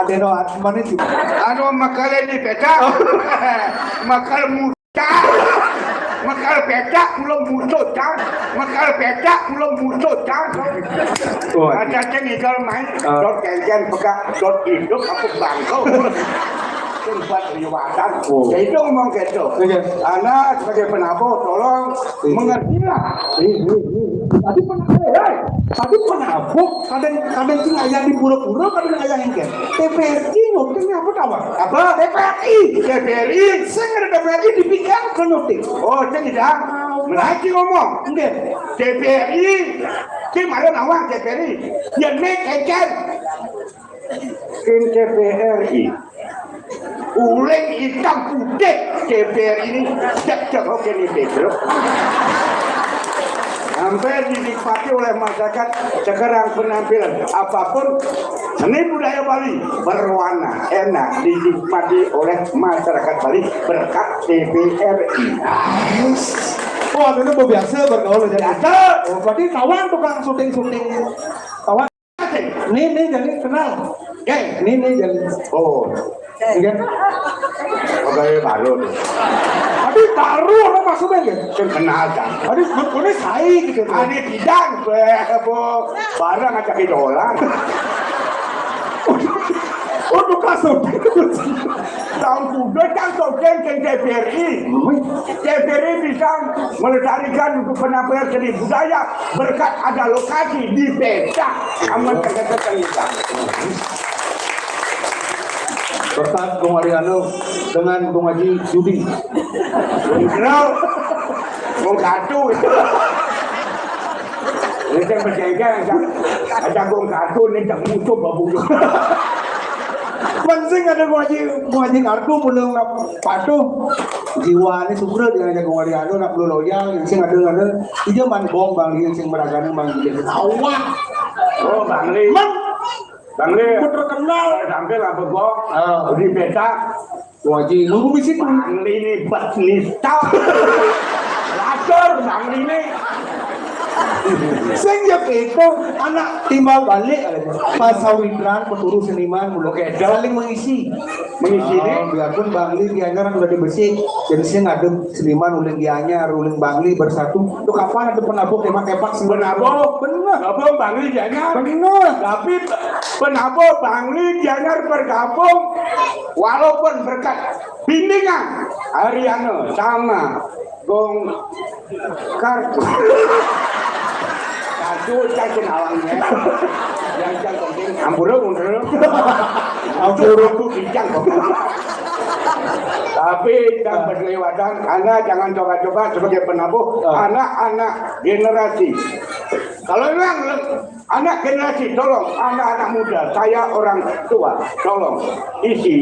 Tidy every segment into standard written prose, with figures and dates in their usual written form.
Teno mana sih? Anu makal ini peta. Makal muda. Makal peta belum muncul kan. Makal peta belum muncul kan. Ada cengigal main. Dot kencan peka dot hidup aku bangkau. Buat riwayatan. Jadi ngomong gitu. Anak sebagai penabur tolong mengertilah. Tadi penabur kadang sing ayah di pura-pura kadang ayah yang kan. TVRI ngomongnya apa tahu? Apa? TVRI. Saya nggak TVRI dipikir konotik. Oh, tidak. Lagi ngomong. Enggak. TVRI. Gimana nawang TVRI? Yang make kan. Kim TVRI. Uleng hitam putih DPR ini cek oke nih bro. Hampir dinikmati oleh masyarakat sekarang penampilan apapun seni budaya Bali berwarna enak dinikmati oleh masyarakat Bali berkat TVRI. Oh, itu biasa bergaul jadi ada. Oh, berarti kawan tukang syuting. Kawan. Nih jadi kenal. Nih jadi. Oh. Iya. Oke, baru. Tapi baru apa maksudnya gitu? Kenal kan. Tadi ini saya gitu. Ini bidang, bu. Barang aja idola. Untuk kasus. Tahun kuda kan sogen ke TVRI. TVRI bisa melestarikan untuk penampilan seni budaya berkat ada lokasi di peta. Aman kata-kata kita. Berkat Bung Ariano dengan Bung Haji Judi. Kenal, Bung Kartu. Ini yang berjaga, ada Bung Kartu ini tak muncul babu. Penting ada Bung Haji Kartu belum patuh. Jiwa ini sumber dia ada Bung Ariano nak belum loyal. Yang sing ada dia manbong bang yang sing beragam bang jadi awak. Oh Bang Li. Bang Li, terkenal sampai lah begok di peta. Wajib nunggu di situ. Bang Li ini batnista. Lator Bang Li ini. Sehingga itu anak timbal balik pasawitran peturu seniman mulut saling mengisi ini biarpun Bangli dianyar udah dibesik jadi saya ngadem seniman uling dianyar uling Bangli bersatu itu kapan ada penabuk kepak-kepak penabuk bener gabung Bangli dianyar bener tapi penabuk Bangli dianyar bergabung walaupun berkat bimbingan Ariano sama Bung Kartu Kartu cacing awangnya yang penting ampura mundur ampura itu bijak tapi dan berlewatan Anda jangan coba-coba sebagai penabuh anak-anak generasi kalau memang anak generasi tolong anak-anak muda saya orang tua tolong mengisi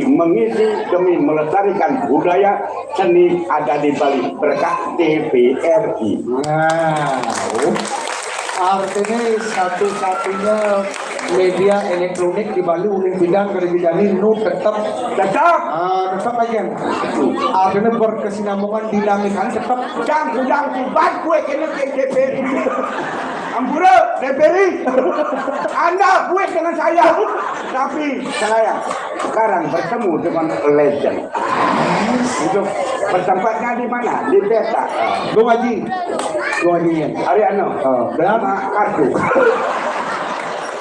demi melestarikan budaya seni ada di Bali berkat TVRI. Nah, artinya satu-satunya media elektronik di Bali uning bidang dari bidang nu tetap aja. Artinya berkesinambungan dinamikan tetap jangan tibat gue kena ke DPRI. Ampura DPRI. Anda gue dengan saya. Tapi saya sekarang bertemu dengan legend. Untuk bertempatnya di mana? Di peta. Bung Haji Ariano. Berapa kartu?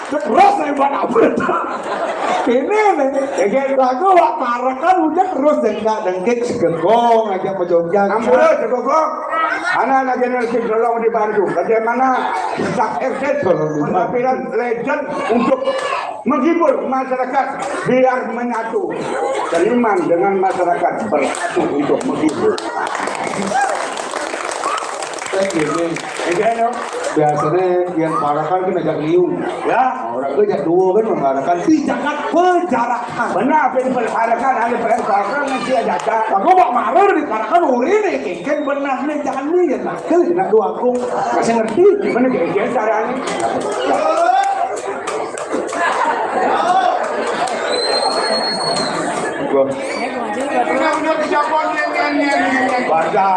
Terus saya buat apa? Ini nih, lagu wak parakan udah terus dengkek segegong aja ke Jogja. Ampura segegong. Anak-anak generasi tolong dibantu. Bagaimana tetap eksis penampilan legend untuk menghibur masyarakat biar menyatu. Seniman dengan masyarakat bersatu untuk menghibur. Biasanya yang parakan kan ajak liu ya orang itu ajak dua kan mengarakan tindakan penjarakan benar apa yang berparakan ada penjarakan nanti ada aku bak marah di parakan uri nih keken benar nih jangan nih ya nak nak dua aku masih ngerti gimana keken caranya Warga,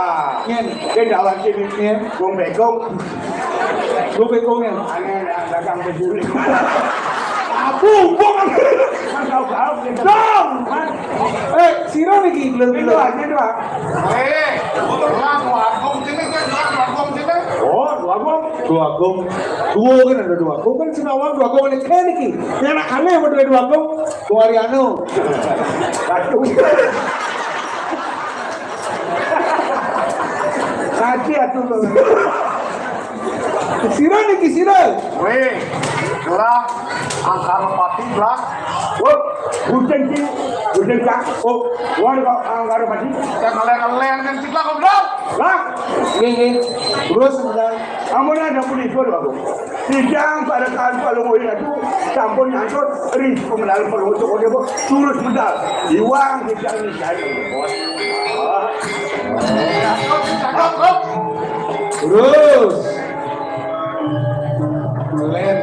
kendawan sini, Bung Bekong ya, aneh dagang bejuli. Abu, bukan, kau dong siro niki belum itu aja doa oh dua gong dua kan ada dua gong kan Sinawang dua gong ini kan niki yang nak aneh berdua dua gong Bung Ariano satu Kaji atuh siro niki siro Weh, gerak angkara pati gerak. oh hujan kak oh wah kau anggar mati Yang kalian kan kita ngobrol. lah ini terus sedang amun ada pun itu aku tidak pada kali kalau mau itu campur nyangkut ris pemenang perlu untuk dia turut medal iwang tidak ini saya bos terus Len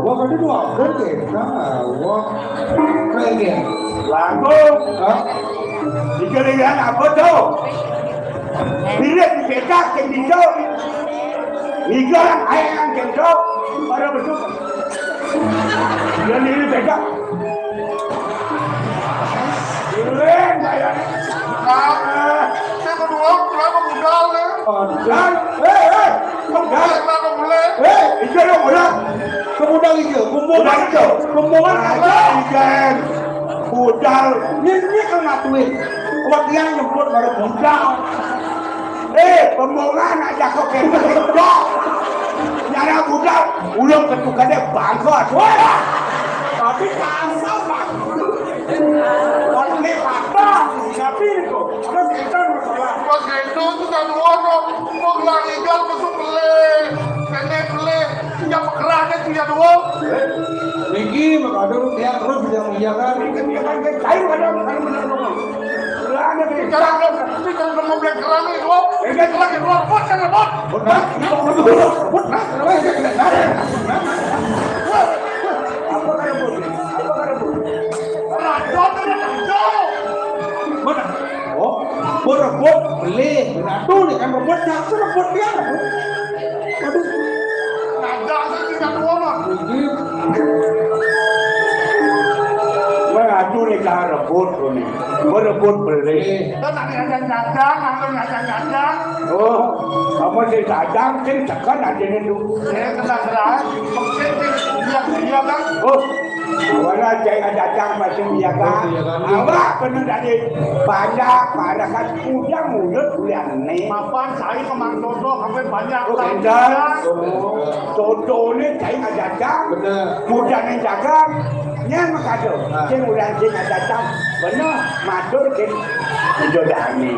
wah kan itu apa deh wah keren lagu dikira apa tuh bila dipecah ke hijau hijau ayam hijau pada betul dan ini pecah keren bayar Saya berdua kenapa modal nih? dan Kenapa boleh? hijau dong udah kemudian itu kumbungan aja ikan budal ini kan ngatuin waktu yang nyebut baru budal pembongan aja kok kayak gitu nyara budal ulung ketukannya bangkot tapi kasar pak kalau ini apa tapi itu terus kita masalah Pas itu kan wono, mau lagi gal besok beli, kene beli, yang kerahnya dia dua. Niki maka ada rupiah terus bisa mengiyakan cair ada benar-benar ada di Ini kalau mau beli kerah nih dua, ini kerah di luar pot kan pot. apa kayak Rajot ada rajot. mana oh rebut beli itu nih kan rebut jaksa rebut dia aduh Ada tiga dua mah. Mengadu nih cara rebut nih, merebut beli. Dan ada nyadang, atau nyadang. Oh, kamu sih sadang, sih tekan aja nih tuh. Saya kena kerah, mungkin dia kan. Oh, awalnya saya datang masih dia kan. Awak penuh dari banyak, pada kan udah mulut bulan nih. Mapan saya kemang Toto sampai banyak. Oh, benar. Toto nih saya datang. bener Mudah nih dagang. Nya makado, sing udah sing datang. Benar, matur sing jodani.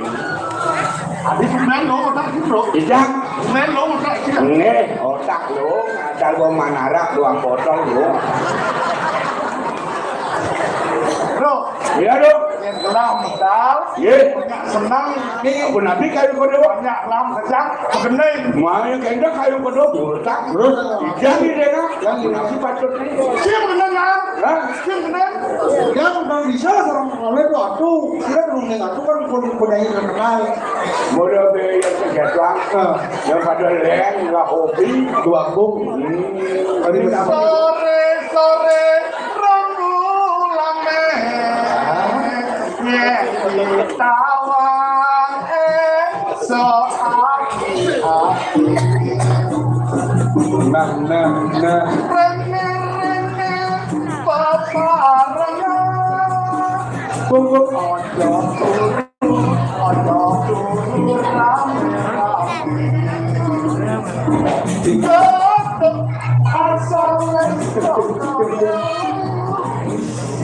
Habis main lo, otak sih bro. Tidak. Main lo, otak sih. Nih, otak lu, asal gua manara doang botol lu. Bro, Iya dong. yang gelam modal, Iya. banyak senang, Nih, Abu Nabi kayu kodo. banyak lam kejang, kebening. Mau kenda kayu kodo burtak. terus Jadi deh kan, yang nasi patut nih. Siapa bener kan? Hah? Siapa bener? yang udah bisa orang oleh itu atuh kira rumah atuh kan punya yang terkenal Mudah be yang kegetuan. Yang pada leng, nggak hobi. dua gong Kali berapa? Sore rembulan merah, tawang nah rene paparangan. gong Ojo turu rame-rame. Asal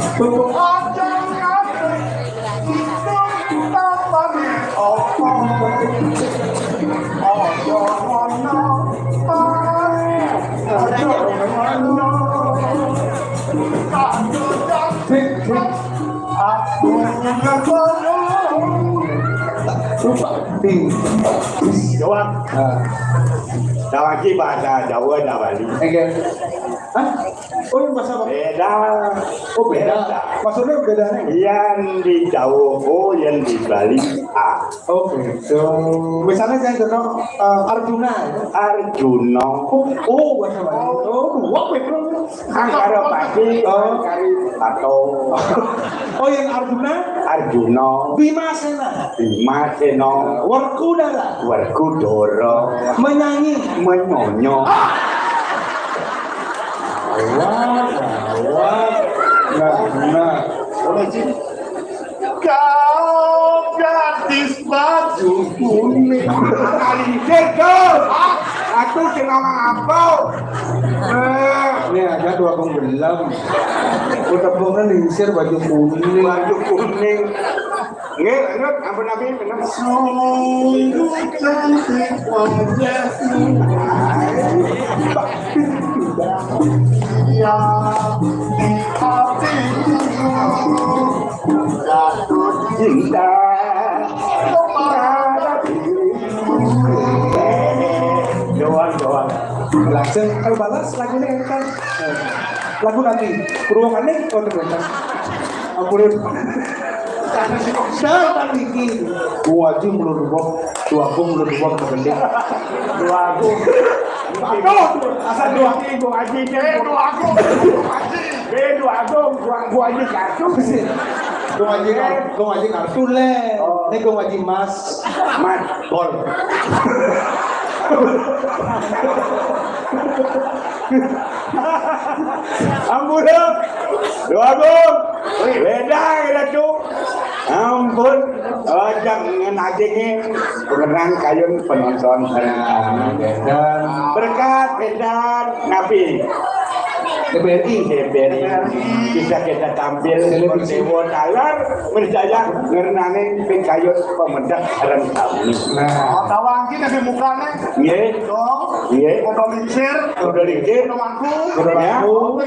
Aja ngate hidup tanpa opo. Ojo ono ojo ono. Aku jangan aku ngakono. Jawab. Dah lagi bahasa Jawa dah Bali. Oke. Hah? Oh, ini bahasa apa? Beda. Oh, beda. Maksudnya bedanya? Yang di Jawa O, yang di Bali A. Oke. So, misalnya saya contoh Arjuna. Arjuna. Oh, bahasa Bali. Oh, dua beda. Kan karo pasti, kari atau Oh, yang Arjuna? Arjuna. Bimasena. Bimasena. Werkudara. Werkudara. Menyanyi. Menyonyo. Nah. Kau gadis baju kuning. Kali jengkel. Aku kenapa ngapau? Ini ada dua penggelam. Udah pengen diisir baju kuning. Baju kuning. Nggak, enggak, apa-apa benar. Sungguh cantik wajahmu. Ya di hatiku jatuh Cinta kepada doang. Langsung kalau balas lagunya kan lagu nanti peruangannya kalau terbentak aku lihat saya bikin dua jam belum dua kepenting dua aku. asal dua Gua aji Aduh aku dua aku, gua aji kartu sih. Kau ngaji kartu le, ini kau ngaji mas Bol. Ampun dua aku, beda kita tuh. Ampun, jangan aja nih pengenang kayun penonton dan berkat edan Nabi. TBRI bisa kita tampil Dewa Talar berjaya ngernanin pengkayut pemendak rentang. nah tawang kita di mukanya Iya, dong iya, udah lincir udah dikit. temanku Ya,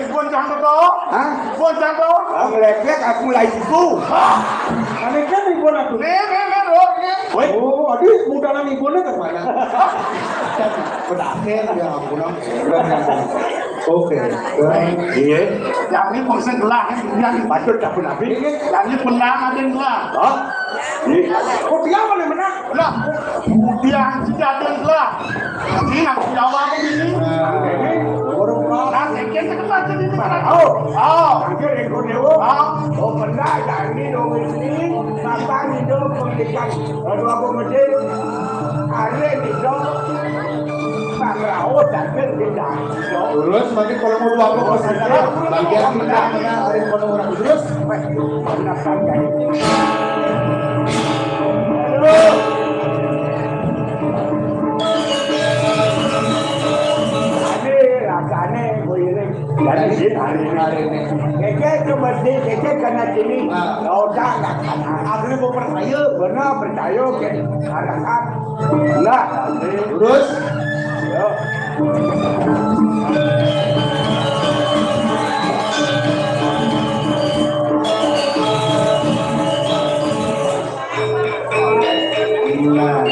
boncang tuh hah? boncang tuh Ngelek-lek aku mulai siku. aneh kan ibu aku nih Woi, oh aduh mudah nang ibunya ke mana berakhir ya ampun oke iya, yang ini konsep gelah yang patut dapur Nabi. yang ini penang ada yang gelah Oh, iya. kok dia mana menang lah yang tidak ada yang gelah ini aku jawab ini orang nah sekian sekian jadi mana Oh, oh akhir ikut dewa. Oh, benda ini dong ini. Sampai ini dong pendidikan. Lalu aku mesti ada di dong. Sangrau dan berbeda. terus makin kalau mau dua aku saja bagian kita hari kalau orang terus hari ini Keke cuma di keke kena sini. Oh, jangan. akhirnya mau percaya Benar percaya ke anak-anak. Nah, terus yo. nah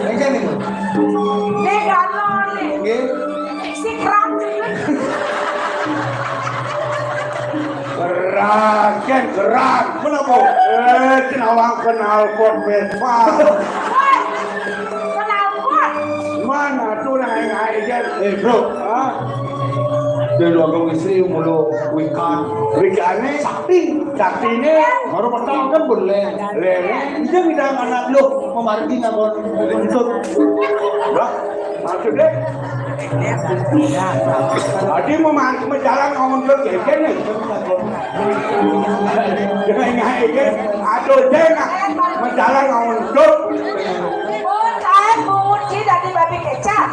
Engken niku. Nek galon nih. Nggih. Si kerang. Gerak. Menapa? Cenawang kenal pot Vespa. Woi. Kenapa? Mana tuh nang aja? Bro. Ah, Dari dua istri mulu weekend. Rikane sakti ini Baru pertama kan boleh. lele. Dia bidang anak lu memarki ngabon untuk. Lah, maksudnya Adi mau jalan ngomong ke keke nih. Jangan ngajak, aduh jangan menjalan ngomong ke. Oh, saya bunyi dari babi kecap.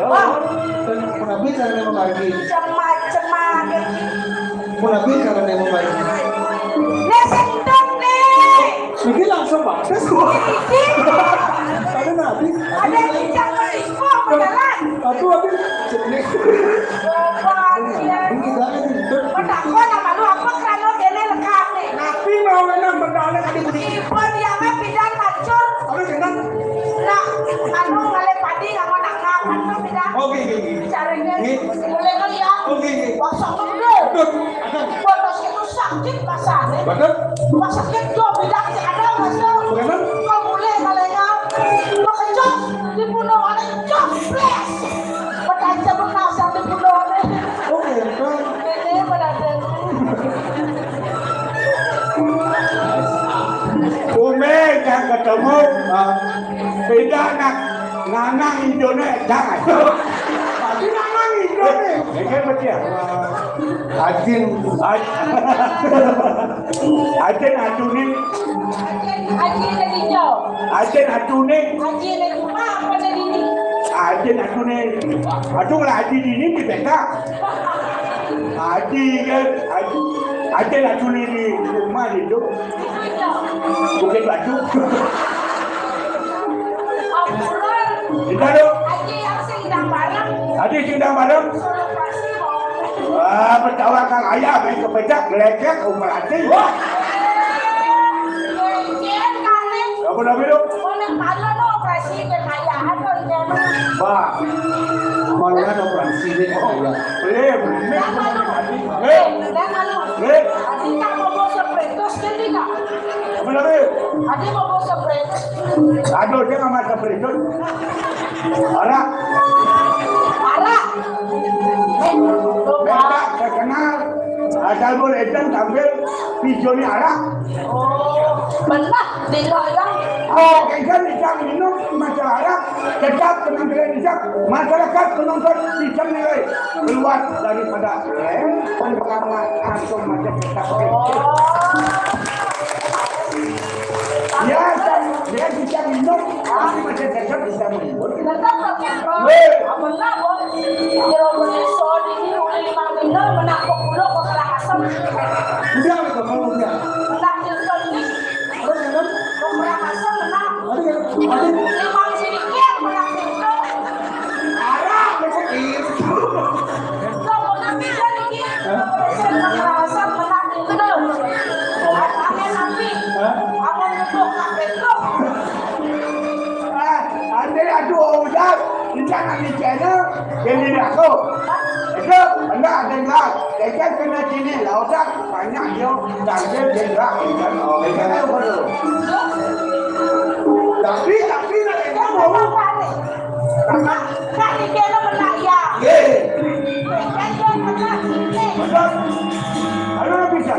Wah, Kenapa cara memarki? cemat-cemat. Kenapa cara memarki? Nek sendok nih. Ini langsung batas. Ini Ada nabi. ada bijak menipu beneran. Aku habis jenis. Ini Pendakwa nama lu apa kerana dene lekap nih. Tapi mau nang berdalek adi budi. Ibu dia mah bidang hancur. Apa senang? Nak, anu ngale padi ngamo nakap anu bidang. Oke. Caranya Nih. boleh kali ya. Oke. Pasang dulu. Buat masih itu sakit pasang. Betul? Pas sakit do bidang si ada masuk. Bagaimana? Kau boleh kalanya. Makejot dibunuh oleh joples. Berkaca berkasang dibunuh oleh. Oke, betul. Ini berada. Ume yang ketemu beda nak nanang Indonesia jangan. Tapi nanang Indonesia. Ini betul. Ajin. Ajen atune, Haji dari jauh. ajen atune, Haji dari rumah apa dari ini? ajen atune. Atu lah haji ini di beta. Haji kan, ajen atune di rumah itu. Bukit Batu. Ampuran. Kita dong. Haji yang sedang barang. Haji sedang bareng. Suruh pasti mau. Percawa kang ayah main kepedak lekek umur hati. Kejen kali. Apa namanya dong? Boleh kalau lo operasi kekayaan lo ini. Bah, Malah operasi ini kaya. boleh. Dan kalau. Eh, Dan kalau. eh, Adi tak mau bawa sepretos jadi tak? apa namanya? Adi mau bawa sepretos. Aduh, dia nggak masak berikut. Arak, Parah. beda, saya kenal. Asal boleh edan sambil videonya arak. Oh, benar. Di loyang. Oh, kayaknya bisa minum masalah arak. Tetap penampilan bisa. Masyarakat penonton bisa nilai keluar daripada pengalaman atau macam kita pakai. Ya, dia bisa minum, tapi masih tetap bisa minum. Tetap kontrol. Benar, Bos. Kalau boleh soal ini oleh 5 miliar menakut pulau ke Karangasem. Udah itu kalau udah. Menang jengkol ini. Terus kan? Ke Karangasem menang. Ada 5 sedikit menang jengkol. Arak, besok itu. Kau menang bisa dikit. Ke Karangasem menang jengkol. Angin api. Abang ngebuk nak bentuk. Andai aduh udah, kita nanti channel yang di aku. Itu enggak ada enggak. Kita kena sini lautan banyak yo, dan dia gerak kan. Oh, kita tahu baru. Tapi nanti kita Kau mau apa ni? Nak dikit lo menang ya. ye. Jangan menang. Betul. Halo bisa.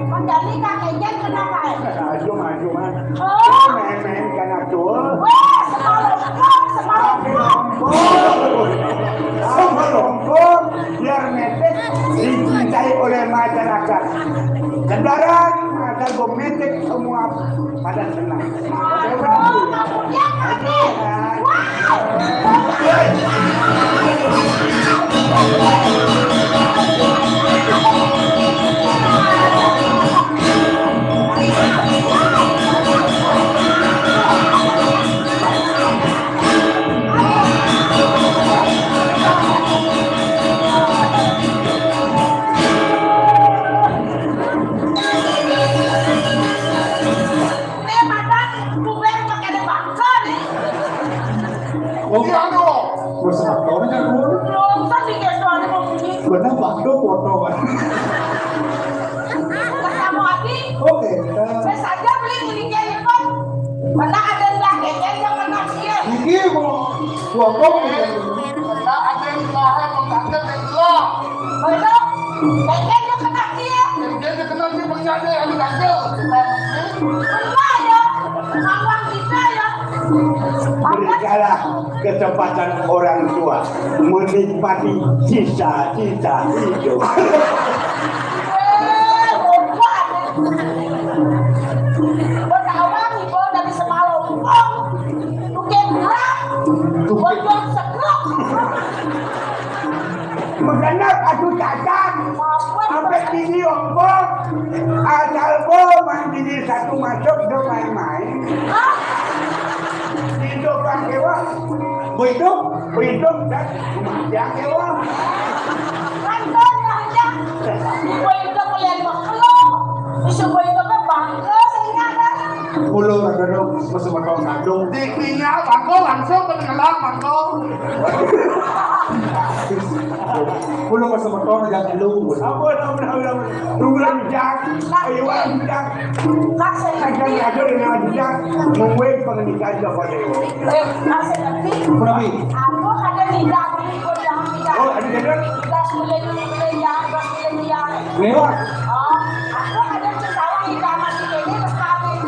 Mandali kakeknya kenapa? Maju man. Oh, Main kan tuh. wah, semalam Sama lompong biar metek dicintai oleh masyarakat. Kendaraan akan metek semua pada senang. kamunya kami. Wow. Ini badan Iya dong. Wes faktornya kan gua. Belum tadi kayak soalnya mau bunyi. Benar waktu foto kan. Kamu Abi, Oke, saya saja beli ini handphone. Mana ada yang yang kena dia. iki gua kok Karena ada yang lahan mengangkat dan gelap. Betul. Yang kena dia. Dia dikenal sih penjadi yang diganjel. Benar ya. Awang kita ya. Berikanlah kesempatan orang tua menikmati sisa-sisa hidup. Mengenal aku cacat sampai sini ombong asal mandiri satu masuk do main-main hidup kan kewa hidup dan rumah kewa pulau ada dong masuk foto kandung. Diktinya bangko langsung kedengeran bangko. Pulau masuk foto jangan dulu. tunggu jak ayo jak akan ada dengan jak mengwek pernikahan kepada dewa Kenapa? Aku ada nikah, oh ada dengar Lewat. aku ada cerita nikah masih ini berkabung.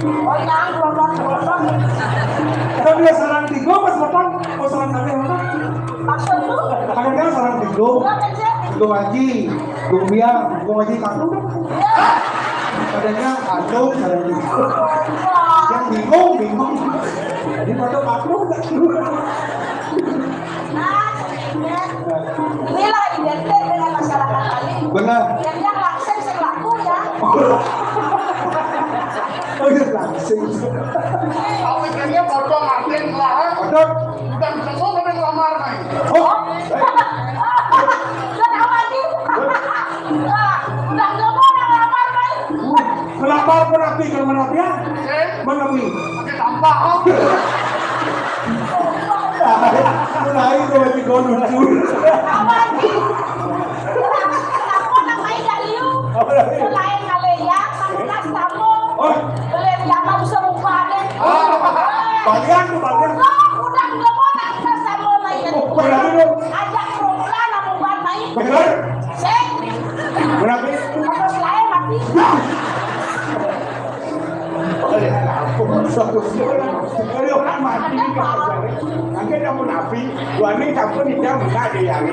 Oh yang belum. Tapi dia sarang tiga mas foto, oh sarang kami mana? Maksud lu? Kadang-kadang sarang tiga. Enggak kan sih? Gue ngaji, gue biang, gue ngaji kandung. Kadang-kadang kandung sarang tiga. Yang bingung. Jadi foto kandung nggak keluar. Nah, inilah identik dengan masyarakat kali. Benar. Yang langsung selaku ya. Oh iya langsung. Tapi kayaknya foto ngatin lahan. Foto. Udah semua tapi ngelamar nih. Oh. Udah tahu lagi? Udah nggak mau ngelamar kan? Kenapa penapi kalau menapian? Menapi. Pakai tampah. Mulai itu masih kau lucu. Tahu lagi? Kamu namanya Daliu. Selain Kaleya, Kamunas kamu. Oh. Boleh jangan bisa lupa deh. Bagian tuh bagian. Udah nggak mau nangkas sama lain. Ajak program kamu buat main. Benar. Sek. Menapi. Atau selain mati. Kalau orang mati ni angkat kamu nabi, wani kamu ni dia mengaji yang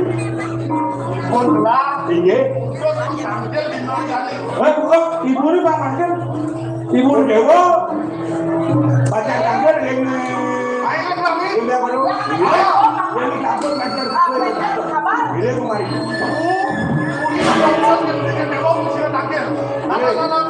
Kontra. tinggi. Terus sambil di kali. Bukan ibu ni bang Makan. Ibu ni dewa. Baca kamu dengan Ayo kami. dia baru. Yang kamu macam bila kemari. Dengan dewa mesti takir. Anak-anak.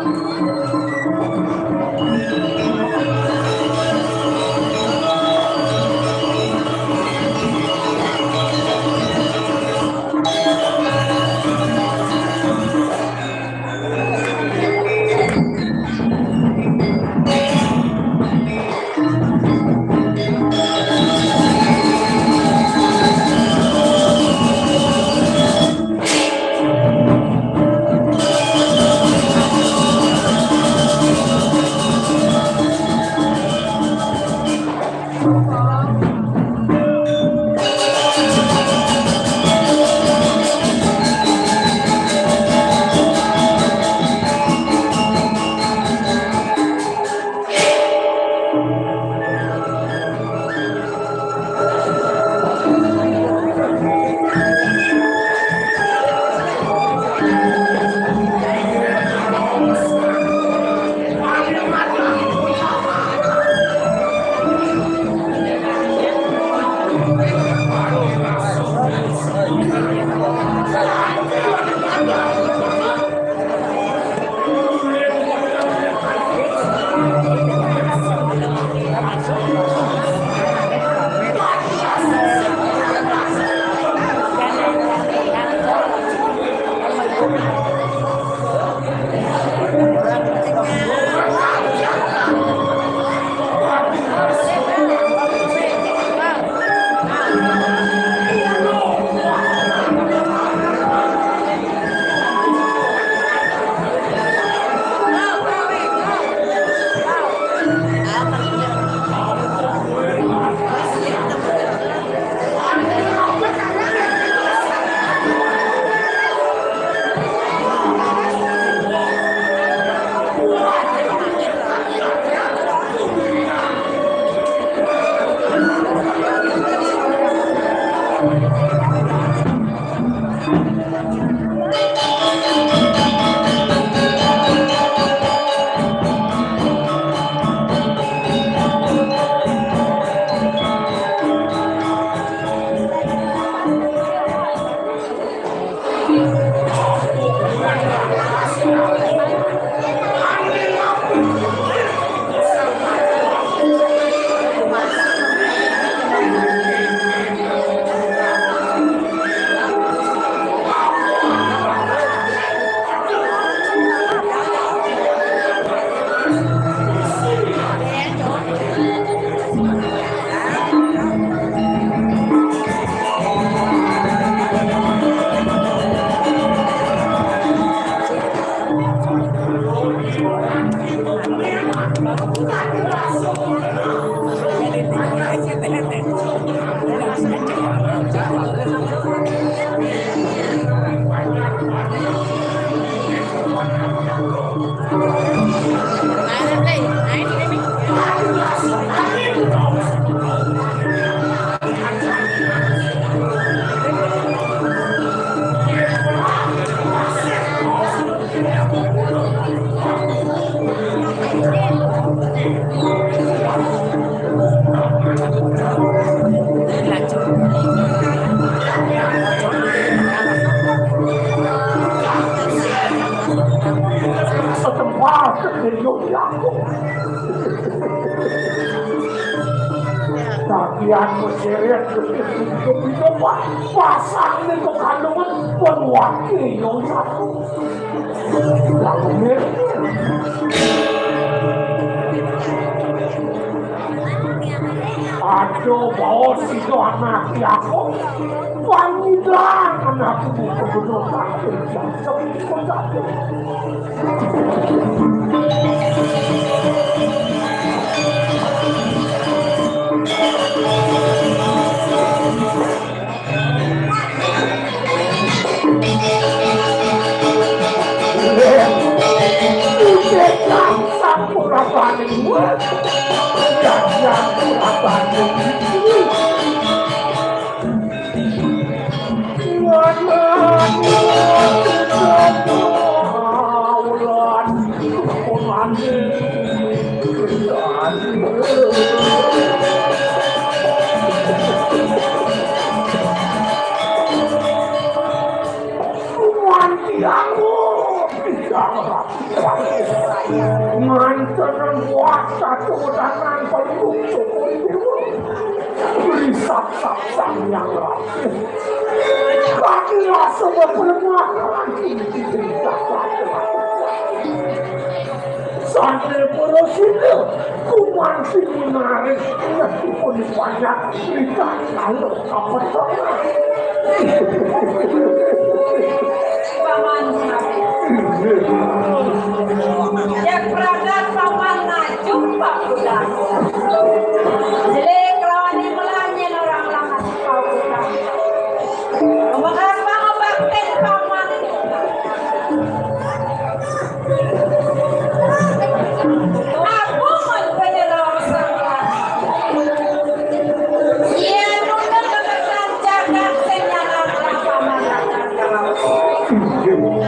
Setempat kehidupan aku. Bagian meseret itu pasang itu kandungan penwakil yang satu. Lalu aduh bawa situ anak aku panggilan anakku kebetulan kerja seperti mancanan puasa kemudahan penduduk beri sak-sak yang rapi kakilah semua perempuan ini sampai berhasil kumansi menarik meskipun banyak cerita lalu apa sama yang peragat paman najum pak budak jelek lawan yang melanyen orang langas kau budak memegang pangabakten paman aku menjadi lawan sangkan ia nunda kebetulan jagat senyalan paman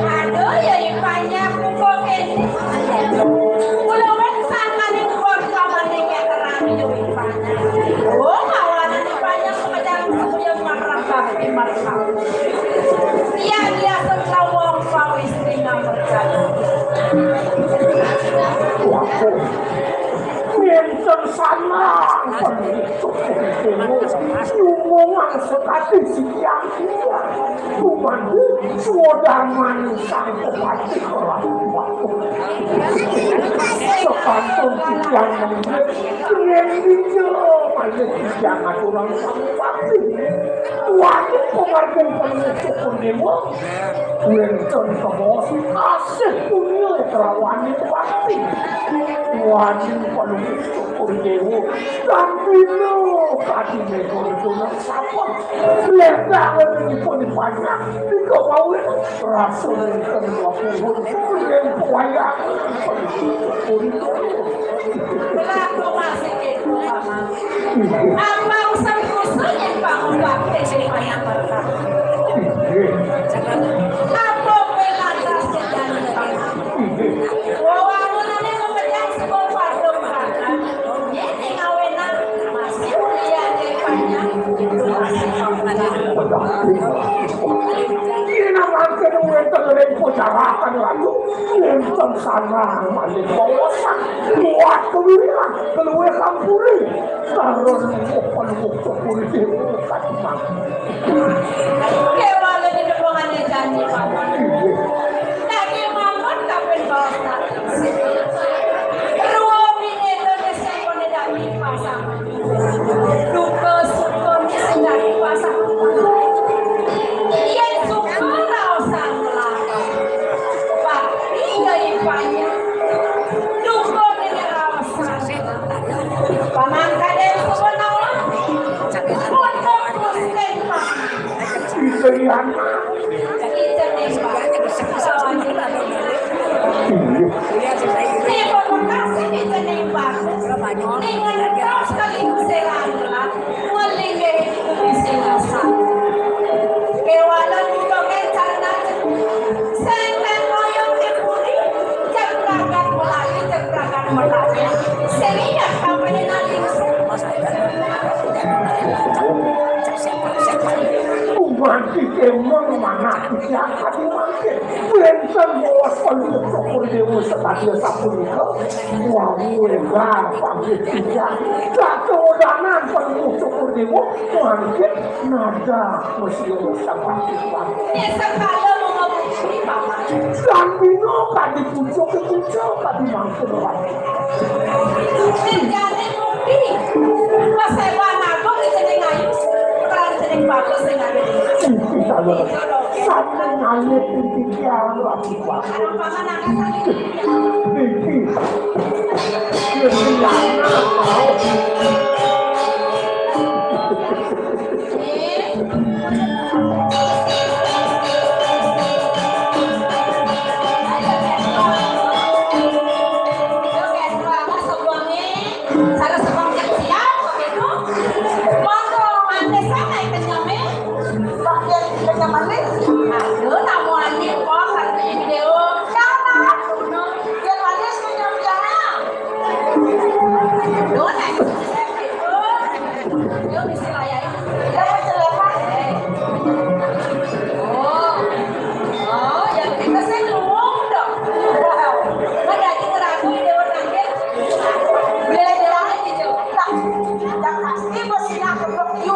aduh ya banyak pukul ini pulau bersama nih bersama nih kayak terang hidup oh kawanan banyak semacam yang marah di marah dia setelah kau istrinya berkata Minten sanang Nyumungan sekati siang Cuman suodaman sang kepati kerajaan Sekantong siang menit Yang dijauh Ada jangan orang sang kepati Wajib pengartian penutup pendewa Minten kebos Asih punya terawani pasti wajib penutup pendewa Tapi no Kati mekor itu nak sapa Letak lagi pun banyak Kau mau Rasul yang kedua yang kuayak berlaku masih itu paman apa usah khususnya bangun waktu supaya berkata apa pelata sedang wawangunan yang memecah sebuah warung makan ini ngawenan masih kuliah depannya ini namanya kedua terlalu pujarakan lalu yang sana malik bawasan buat keluar keluar kampuri taruh peluk kepuri di muka cuma kewala di depannya janji paman lagi mamon kapan bawah ruang ini Indonesia pun tidak dipasang duka sukun tidak dipasang yang suka rausang melangkau pak hingga ipanya duka ini rausang paman kadang sebenarnya untuk kusten pak pilihan kita nembak lawan kita ini provokasi kita nembak dengan terus kali usiranlah mulai usiran kewalan juga kencana senten koyong kepuri ceprakan melati sehingga kampanye nanti Nanti kemang mana siapa di mangke. Benten bos peluk syukur dewa setadia sapunika. Wah, enggak panggil tidak. Tak keodanan peluk syukur dewa. Mangke nada mesti sampai tuan. Ya sekali mau ngomong Paman. Dan bino kadi pucuk ke pucuk kadi mangke doang. Menjadi bukti. Masalah nabok di sini ngayu. Peran sini bagus sing ngayu. Kita lo sampai ngalir titik yang lagi pak. Sekarang Paman akan saling. Titik. Kehilangan kau. Ibu siap untuk you